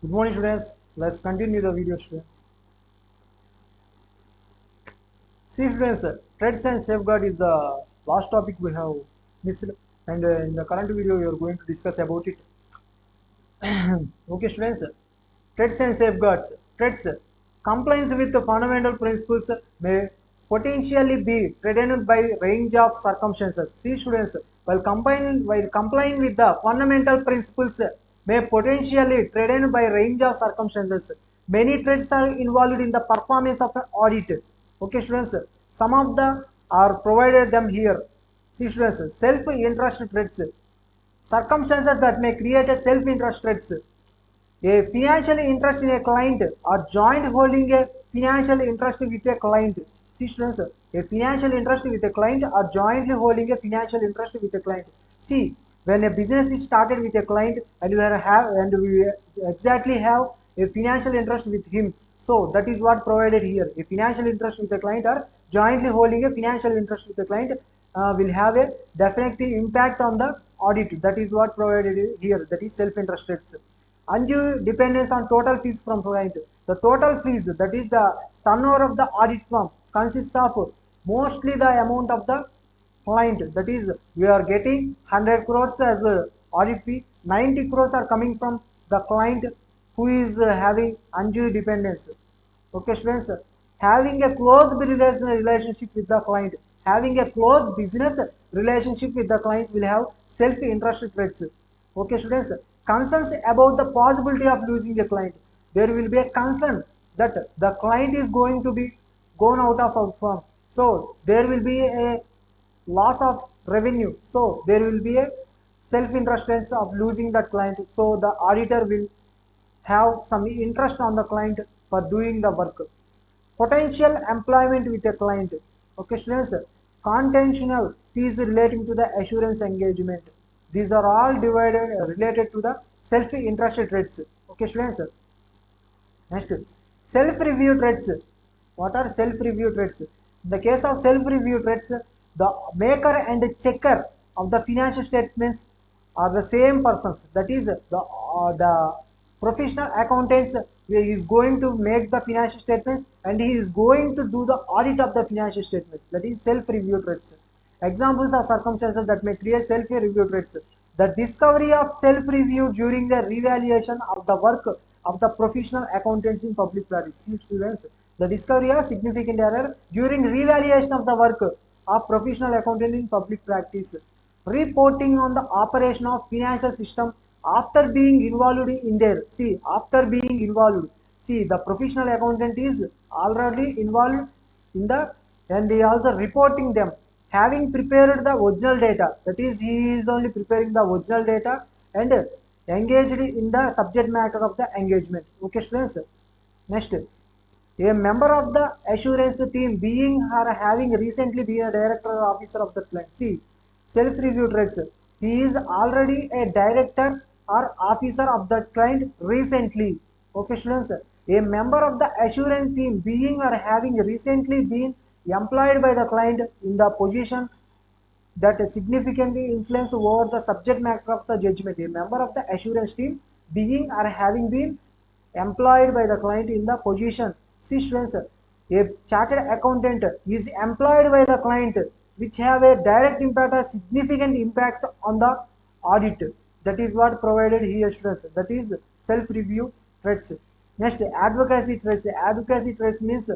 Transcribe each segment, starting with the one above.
Good morning, students. Let's continue the video, students. See, students, threats and safeguard is the last topic we have mixed, and in the current video, we are going to discuss about it. Okay, students, threats and safeguards. Threats compliance with the fundamental principles may potentially be threatened by range of circumstances. See, students, while complying with the fundamental principles may potentially threatened by range of circumstances. Many threats are involved in the performance of an audit. Okay, students, some of the are provided them here. See, students, self-interest threats. Circumstances that may create a self-interest threats. A financial interest in a client or joint holding a financial interest with a client. See, students, a financial interest with a client or jointly holding a financial interest with a client. See, when a business is started with a client and we exactly have a financial interest with him, so that is what provided here. A financial interest with a client or jointly holding a financial interest with a client will have a definite impact on the audit. That is what provided here. That is self-interest rates. Undue dependence on total fees from client. The total fees, that is the turnover of the audit firm, consists of mostly the amount of the client. That is, we are getting 100 crores as a audit fee. 90 crores are coming from the client who is having undue dependence. Okay, students, having a close relationship with the client, having a close business relationship with the client will have self-interest rates. Okay, students, concerns about the possibility of losing a client. There will be a concern that the client is going to be gone out of our firm. So there will be a loss of revenue. So there will be a self-interest of losing that client. So the auditor will have some interest on the client for doing the work. Potential employment with a client. Okay, students, contentional fees relating to the assurance engagement. These are all divided related to the self-interest rates. Okay, students. Next, self-review threats. What are self-review threats? In the case of self-review threats, the maker and checker of the financial statements are the same persons. That is, the professional accountant is going to make the financial statements and he is going to do the audit of the financial statements. That is self-review threats. Examples are circumstances that may create self-review threats. The discovery of self-review during the revaluation of the work of the professional accountants in public practice. See, students, the discovery of significant error during revaluation of the work of professional accountant in public practice. Reporting on the operation of financial system after being involved in there. See, after being involved. See, the professional accountant is already involved in the and they also reporting them having prepared the original data, that is he is only preparing the original data and engaged in the subject matter of the engagement. Okay, students. Next, a member of the assurance team being or having recently been a director or officer of the client. See, self-review traits. He is already a director or officer of the client recently. Okay, students. A member of the assurance team being or having recently been employed by the client in the position that significantly influence over the subject matter of the judgment. A member of the assurance team being or having been employed by the client in the position. See, students, a chartered accountant is employed by the client which have a direct impact or significant impact on the audit. That is what provided here, students. That is self-review threats. Next, advocacy threats. Advocacy threats means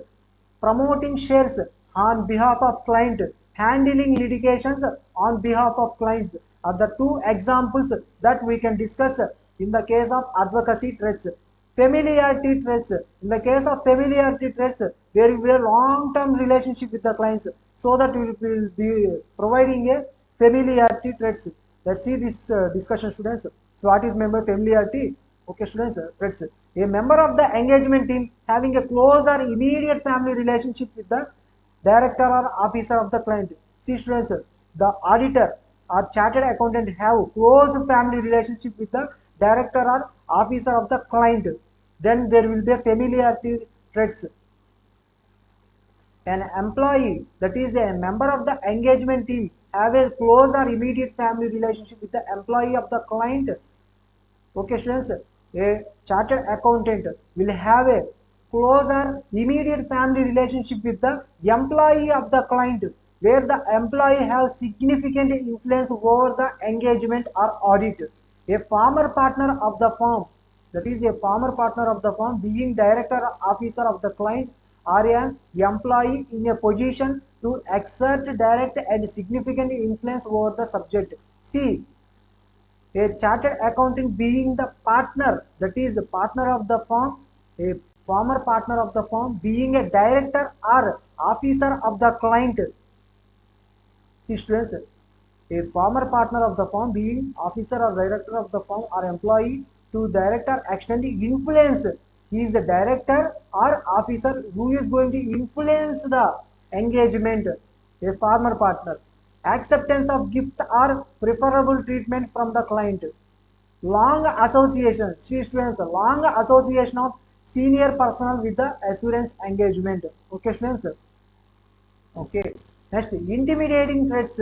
promoting shares on behalf of client, handling litigations on behalf of clients are the two examples that we can discuss in the case of advocacy threats. Familiarity threats. In the case of familiarity threats, there will be a long-term relationship with the clients, so that we will be providing a familiarity threats. Let's see this discussion, students. So what is member familiarity? Okay, students, threats. A member of the engagement team having a close or immediate family relationship with the director or officer of the client. See, students, the auditor or chartered accountant have close family relationship with the director or officer of the client. Then there will be a familiarity traits. An employee, that is a member of the engagement team, have a close or immediate family relationship with the employee of the client. Okay, students, A chartered accountant will have a closer, immediate family relationship with the employee of the client, where the employee has significant influence over the engagement or audit. A former partner of the firm, that is a former partner of the firm, being director or officer of the client or an employee in a position to exert direct and significant influence over the subject. See, a chartered accountant being the partner, that is the partner of the firm, a former partner of the firm being a director or officer of the client. See students, a former partner of the firm being officer or director of the firm or employee to director extending influence. He is the director or officer who is going to influence the engagement. A former partner. Acceptance of gift or preferable treatment from the client. Long association. See students, long association of senior personnel with the assurance engagement. Okay students. Okay. Next, intimidating threats.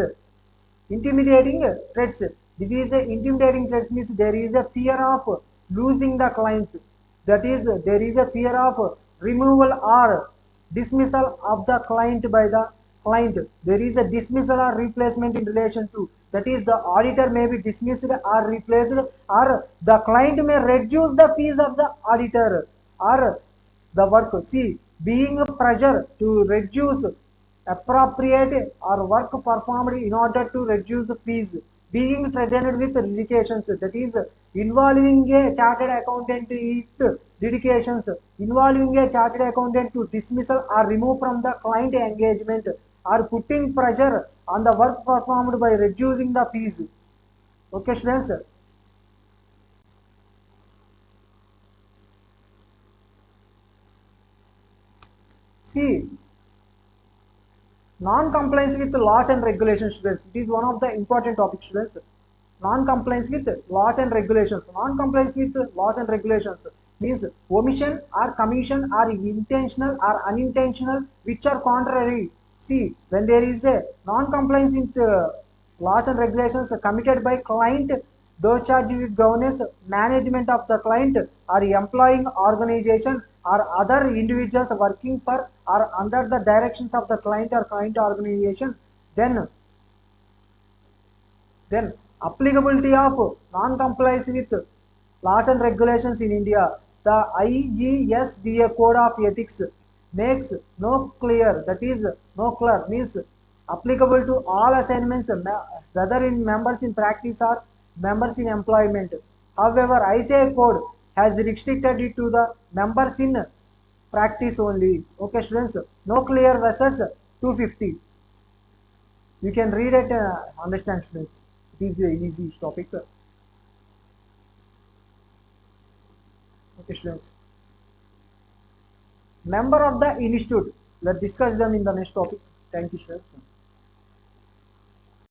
Intimidating threats. This is a intimidating threats means there is a fear of losing the clients. That is, there is a fear of removal or dismissal of the client by the client. There is a dismissal or replacement in relation to. That is, the auditor may be dismissed or replaced, or the client may reduce the fees of the auditor or the work. See, being pressure to reduce appropriate or work performed in order to reduce the fees, being threatened with litigations, that is involving a chartered accountant with litigations, involving a chartered accountant to dismissal or remove from the client engagement, or putting pressure on the work performed by reducing the fees. Okay students. See, non-compliance with laws and regulations, students. It is one of the important topics, students. Non-compliance with laws and regulations. Non-compliance with laws and regulations means omission or commission or intentional or unintentional which are contrary. See, when there is a non-compliance with laws and regulations committed by client, those charged with governance, management of the client, or employing organization or other individuals working for or under the directions of the client or client organization, then then applicability of non-compliance with laws and regulations in India, the IESDA Code of Ethics makes no clear, that is no clear means applicable to all assignments, whether in members in practice or members in employment. However, ICA code has restricted it to the members in practice only. Okay students, no clear versus 250. You can read it, understand students. It is a easy topic. Okay students. Member of the institute. Let's discuss them in the next topic. Thank you students.